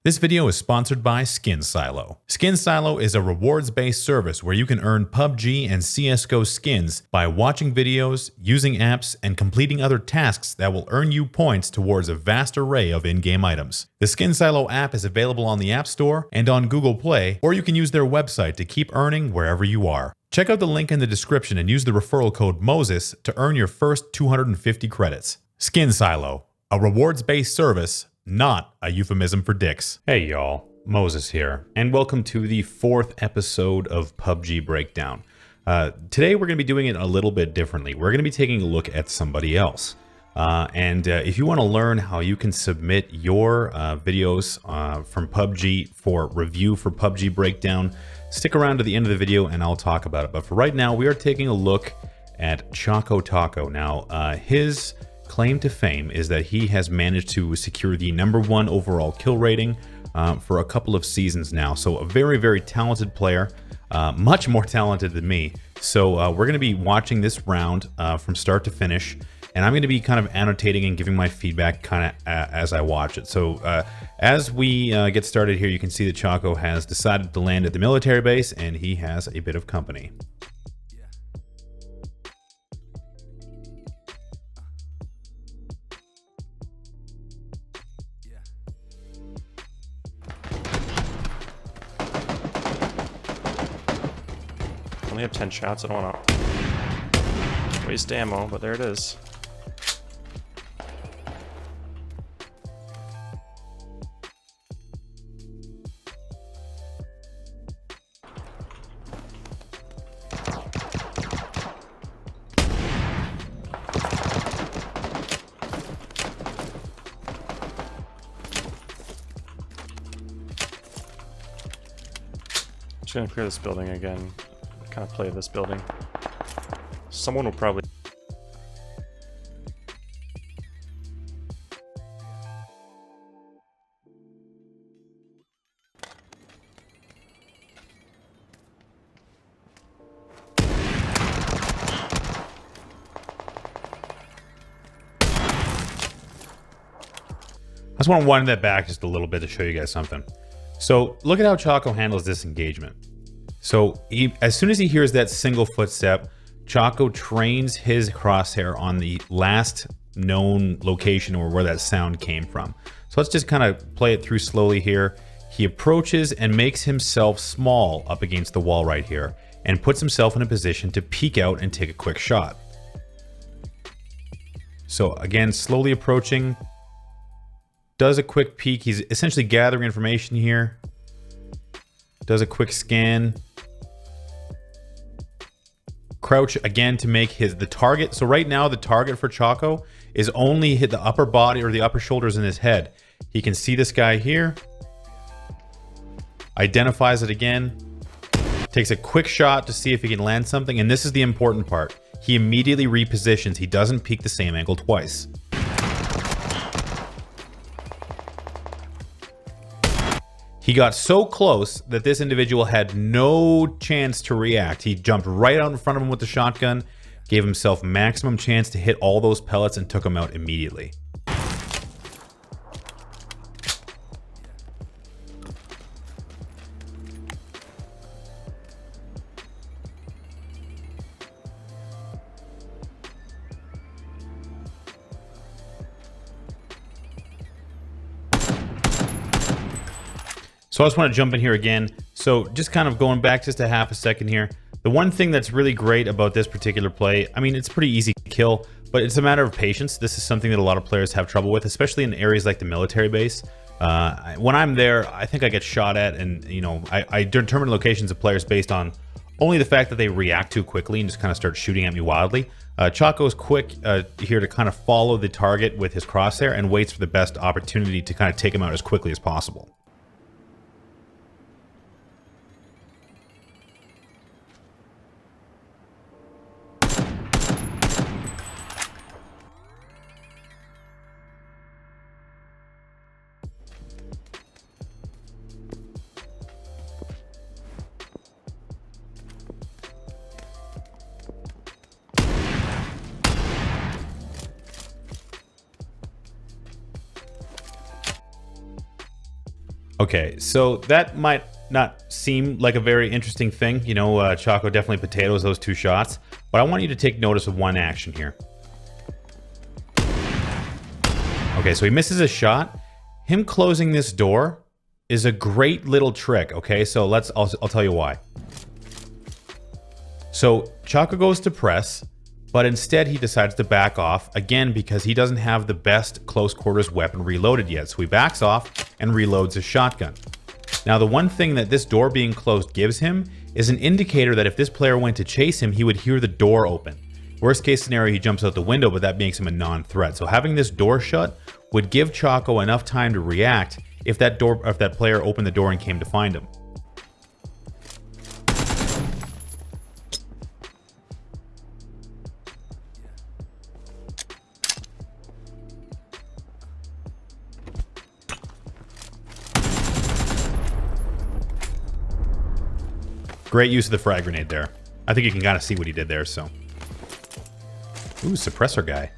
This video is sponsored by Skinsilo. Skinsilo is a rewards-based service where you can earn PUBG and CSGO skins by watching videos, using apps, and completing other tasks that will earn you points towards a vast array of in-game items. The Skinsilo app is available on the App Store and on Google Play, or you can use their website to keep earning wherever you are. Check out the link in the description and use the referral code MOSES to earn your first 250 credits. Skinsilo, a rewards-based service, not a euphemism for dicks. Hey y'all, Moses here, and welcome to the 4th episode of PUBG Breakdown. Today we're going to be doing it a little bit differently. We're going to be taking a look at somebody else. If you want to learn how you can submit your videos from PUBG for review for PUBG Breakdown, stick around to the end of the video and I'll talk about it. But for right now, we are taking a look at ChocoTaco. Now, his claim to fame is that he has managed to secure the #1 overall kill rating for a couple of seasons now. So a very, very talented player, much more talented than me. So we're going to be watching this round from start to finish, and I'm going to be kind of annotating and giving my feedback kind of as I watch it. So as we get started here, you can see that Choco has decided to land at the military base, and he has a bit of company. I only have 10 shots. I don't want to waste ammo, but there it is. Just gonna clear this building again. Kind of play this building. Someone will probably. I just want to wind that back just a little bit to show you guys something. So look at how Choco handles this engagement. So as soon as he hears that single footstep, Choco trains his crosshair on the last known location or where that sound came from. So let's just kind of play it through slowly here. He approaches and makes himself small up against the wall right here and puts himself in a position to peek out and take a quick shot. So again, slowly approaching, does a quick peek. He's essentially gathering information here. Does a quick scan. Crouch again to make the target. So right now the target for Choco is only hit the upper body or the upper shoulders in his head. He can see this guy here. Identifies it again. Takes a quick shot to see if he can land something. And this is the important part. He immediately repositions. He doesn't peek the same angle twice. He got so close that this individual had no chance to react. He jumped right out in front of him with the shotgun, gave himself maximum chance to hit all those pellets, and took him out immediately. So I just want to jump in here again. So just kind of going back just a half a second here. The one thing that's really great about this particular play, I mean, it's pretty easy to kill, but it's a matter of patience. This is something that a lot of players have trouble with, especially in areas like the military base. When I'm there, I think I get shot at, and you know, I determine locations of players based on only the fact that they react too quickly and just kind of start shooting at me wildly. Choco's quick here to kind of follow the target with his crosshair and waits for the best opportunity to kind of take him out as quickly as possible. Okay, so that might not seem like a very interesting thing. You know, Choco definitely potatoes those 2 shots. But I want you to take notice of one action here. Okay, so he misses a shot. Him closing this door is a great little trick, okay? So I'll tell you why. So Choco goes to press, but instead he decides to back off, again, because he doesn't have the best close quarters weapon reloaded yet. So he backs off and reloads his shotgun. Now, the one thing that this door being closed gives him is an indicator that if this player went to chase him, he would hear the door open. Worst case scenario, he jumps out the window, but that makes him a non-threat. So having this door shut would give Choco enough time to react if that player opened the door and came to find him. Great use of the frag grenade there. I think you can kind of see what he did there, so. Ooh, suppressor guy.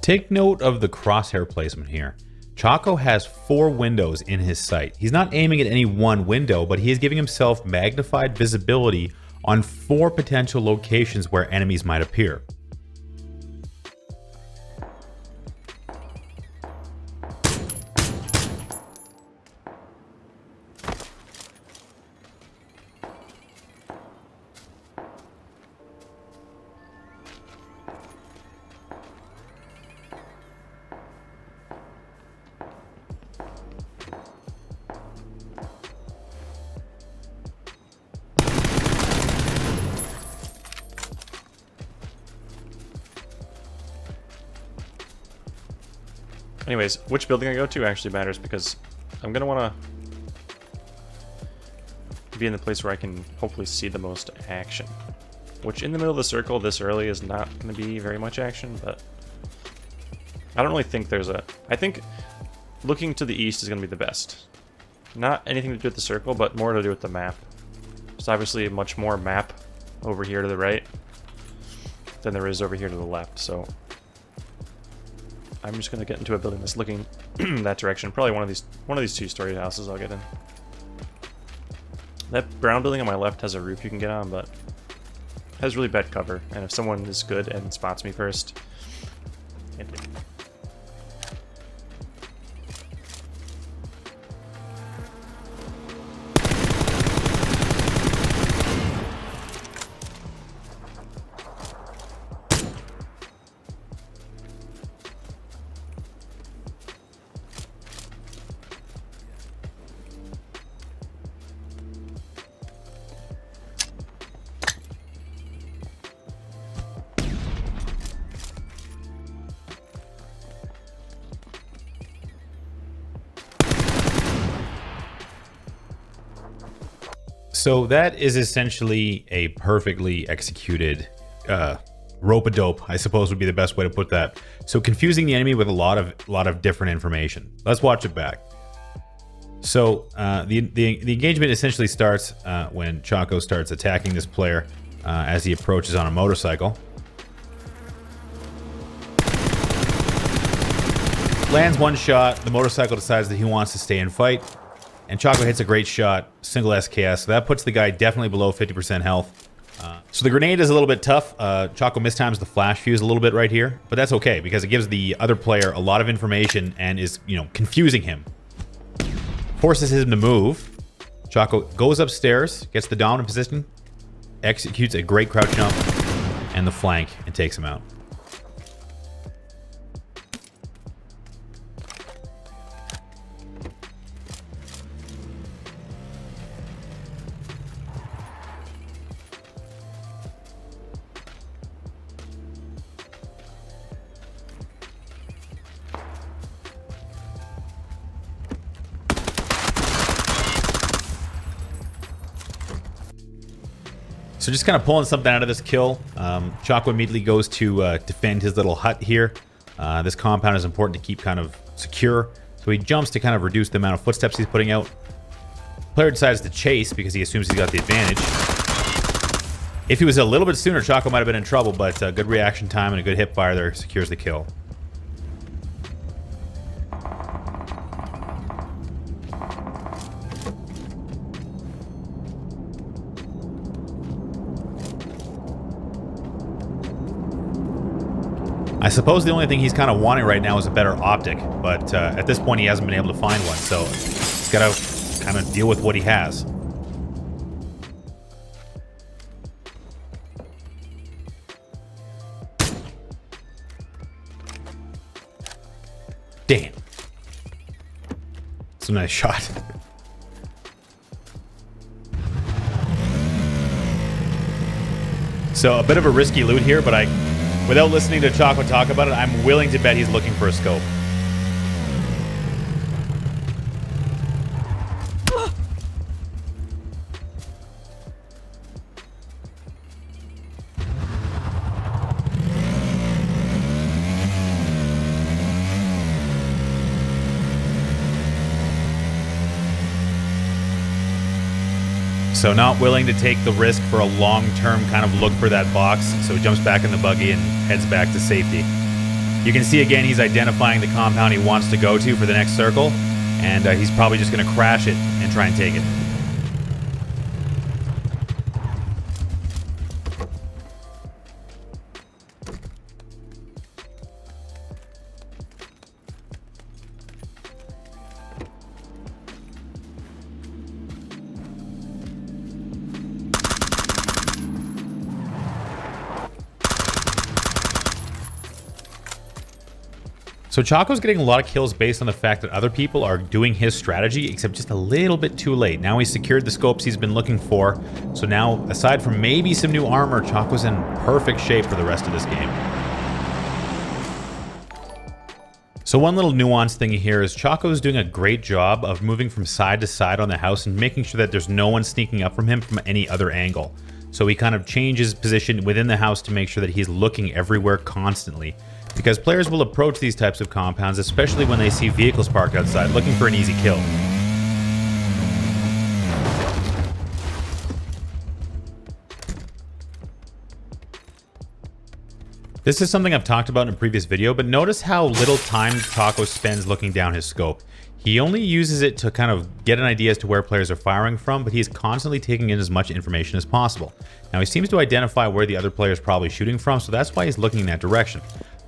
Take note of the crosshair placement here. Choco has 4 windows in his sight. He's not aiming at any one window, but he is giving himself magnified visibility on 4 potential locations where enemies might appear. Anyways, which building I go to actually matters because I'm going to want to be in the place where I can hopefully see the most action. Which in the middle of the circle this early is not going to be very much action, but I don't really think there's a... I think looking to the east is going to be the best. Not anything to do with the circle, but more to do with the map. There's obviously much more map over here to the right than there is over here to the left, so... I'm just gonna get into a building that's looking that direction. Probably one of these 2-story houses I'll get in. That brown building on my left has a roof you can get on, but has really bad cover. And if someone is good and spots me first, can't do it. So that is essentially a perfectly executed rope-a-dope, I suppose would be the best way to put that. So confusing the enemy with a lot of different information. Let's watch it back. So the engagement essentially starts when Choco starts attacking this player as he approaches on a motorcycle. Lands one shot, the motorcycle decides that he wants to stay and fight. And Choco hits a great shot, single SKS, so that puts the guy definitely below 50% health. So the grenade is a little bit tough. Choco mistimes the flash fuse a little bit right here, but that's okay because it gives the other player a lot of information and is, confusing him. Forces him to move. Choco goes upstairs, gets the dominant position, executes a great crouch jump and the flank and takes him out. So just kind of pulling something out of this kill. Choco immediately goes to defend his little hut here. This compound is important to keep kind of secure. So he jumps to kind of reduce the amount of footsteps he's putting out. Player decides to chase because he assumes he's got the advantage. If he was a little bit sooner, Choco might have been in trouble, but good reaction time and a good hip fire there secures the kill. I suppose the only thing he's kind of wanting right now is a better optic, but at this point he hasn't been able to find one, so he's got to kind of deal with what he has. Damn. It's a nice shot. So a bit of a risky loot here, but without listening to Choco talk about it, I'm willing to bet he's looking for a scope. So not willing to take the risk for a long-term kind of look for that box, so he jumps back in the buggy and heads back to safety. You can see again he's identifying the compound he wants to go to for the next circle, and he's probably just going to crash it and try and take it. So Choco's getting a lot of kills based on the fact that other people are doing his strategy, except just a little bit too late. Now he's secured the scopes he's been looking for, so now, aside from maybe some new armor, Choco's in perfect shape for the rest of this game. So one little nuance thing here is Choco's doing a great job of moving from side to side on the house and making sure that there's no one sneaking up from him from any other angle. So he kind of changes position within the house to make sure that he's looking everywhere constantly. Because players will approach these types of compounds, especially when they see vehicles parked outside, looking for an easy kill. This is something I've talked about in a previous video, but notice how little time Choco spends looking down his scope. He only uses it to kind of get an idea as to where players are firing from, but he's constantly taking in as much information as possible. Now he seems to identify where the other player is probably shooting from, so that's why he's looking in that direction.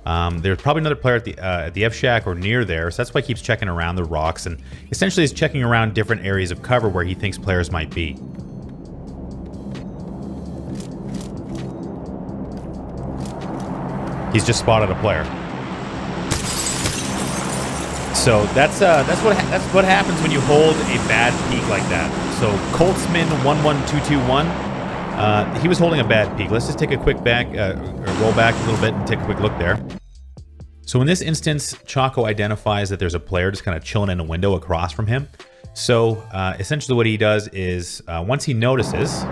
There's probably another player at the F-Shack or near there, so that's why he keeps checking around the rocks and essentially is checking around different areas of cover where he thinks players might be. He's just spotted a player. So that's what happens when you hold a bad peak like that. So Coltsman 11221. He was holding a bad peak. Let's just take a quick roll back a little bit and take a quick look there. So in this instance, Choco identifies that there's a player just kind of chilling in a window across from him. So essentially what he does is, once he notices,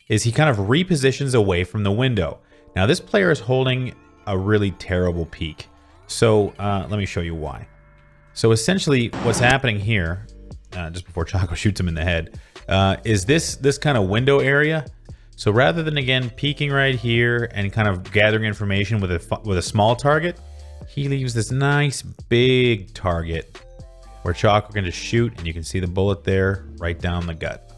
is he kind of repositions away from the window. Now this player is holding a really terrible peak. So let me show you why. So essentially what's happening here, just before Choco shoots him in the head, is this kind of window area. So rather than, again, peeking right here and kind of gathering information with a small target, he leaves this nice big target where Choco can just shoot, and you can see the bullet there right down the gut.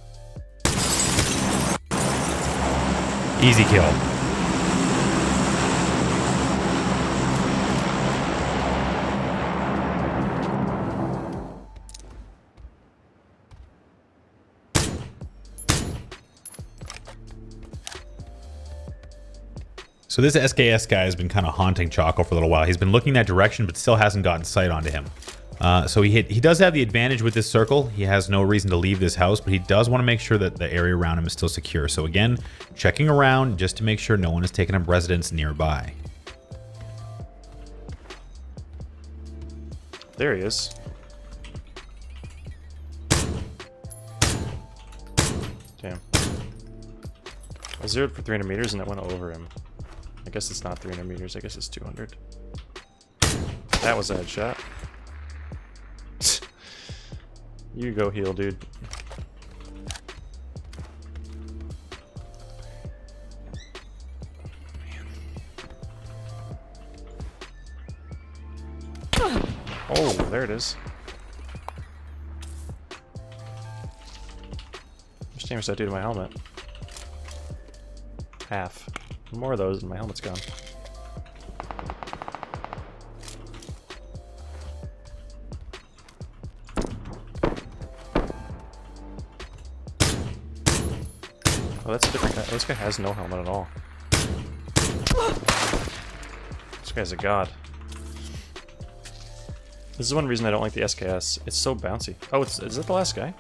Easy kill. So this SKS guy has been kind of haunting Choco for a little while. He's been looking that direction, but still hasn't gotten sight onto him. So he does have the advantage with this circle. He has no reason to leave this house, but he does want to make sure that the area around him is still secure. So again, checking around just to make sure no one is taking up residence nearby. There he is. Damn. I zeroed for 300 meters and it went over him. I guess it's not 300 meters, I guess it's 200. That was a headshot. You go heal, dude. Oh, there it is. How much damage did that do to my helmet? Half. More of those and my helmet's gone. Oh, that's a different guy. This guy has no helmet at all. This guy's a god. This is one reason I don't like the SKS. It's so bouncy. Oh, is that the last guy?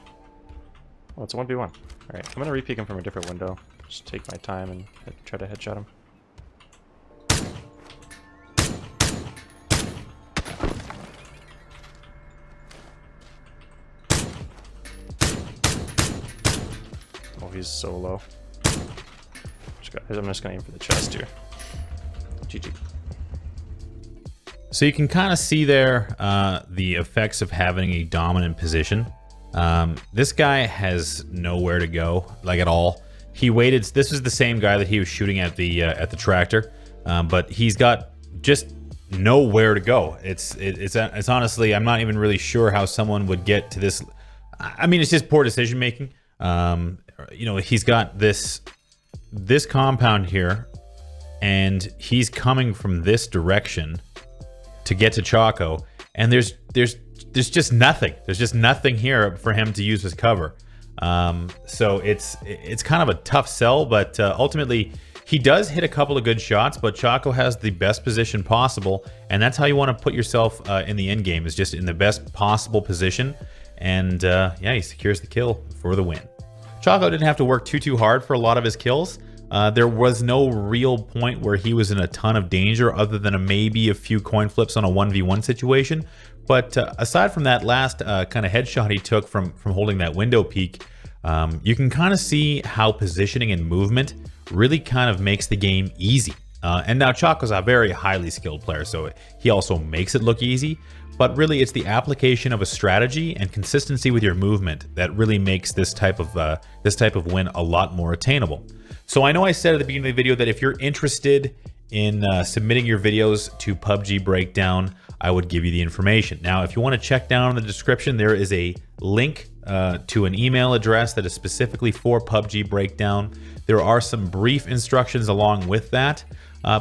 Oh, it's a 1v1. Alright, I'm gonna re-peek him from a different window. Just take my time and try to headshot him. Oh, he's so low. I'm just gonna aim for the chest here. GG. So you can kind of see there the effects of having a dominant position. This guy has nowhere to go, like at all. He waited. This is the same guy that he was shooting at the tractor, but he's got just nowhere to go. It's honestly, I'm not even really sure how someone would get to this. I mean, it's just poor decision making. You know, he's got this compound here, and he's coming from this direction to get to Choco, and there's just nothing. There's just nothing here for him to use as cover. So it's kind of a tough sell, but ultimately he does hit a couple of good shots, but Choco has the best position possible, and that's how you want to put yourself in the end game, is just in the best possible position. And yeah, he secures the kill for the win. Choco didn't have to work too hard for a lot of his kills. There was no real point where he was in a ton of danger other than maybe a few coin flips on a 1v1 situation. But aside from that last kind of headshot he took from holding that window peak, you can kind of see how positioning and movement really kind of makes the game easy. And now Choco's a very highly skilled player, so he also makes it look easy. But really, it's the application of a strategy and consistency with your movement that really makes this type of win a lot more attainable. So I know I said at the beginning of the video that if you're interested in submitting your videos to PUBG Breakdown, I would give you the information. Now, if you want to check down in the description, there is a link to an email address that is specifically for PUBG Breakdown. There are some brief instructions along with that.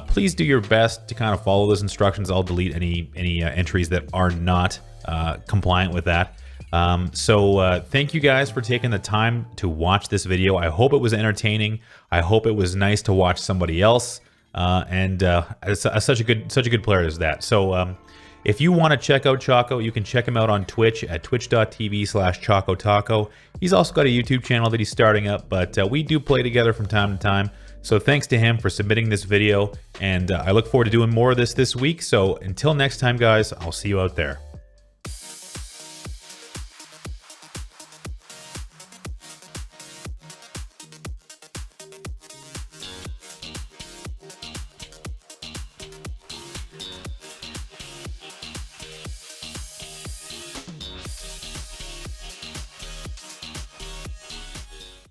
Please do your best to kind of follow those instructions. I'll delete any entries that are not compliant with that. So thank you guys for taking the time to watch this video. I hope it was entertaining. I hope it was nice to watch somebody else. And such a good player as that. So if you want to check out Choco, you can check him out on Twitch at twitch.tv/ChocoTaco. He's also got a YouTube channel that he's starting up, but we do play together from time to time. So thanks to him for submitting this video, and I look forward to doing more of this week. So until next time, guys, I'll see you out there.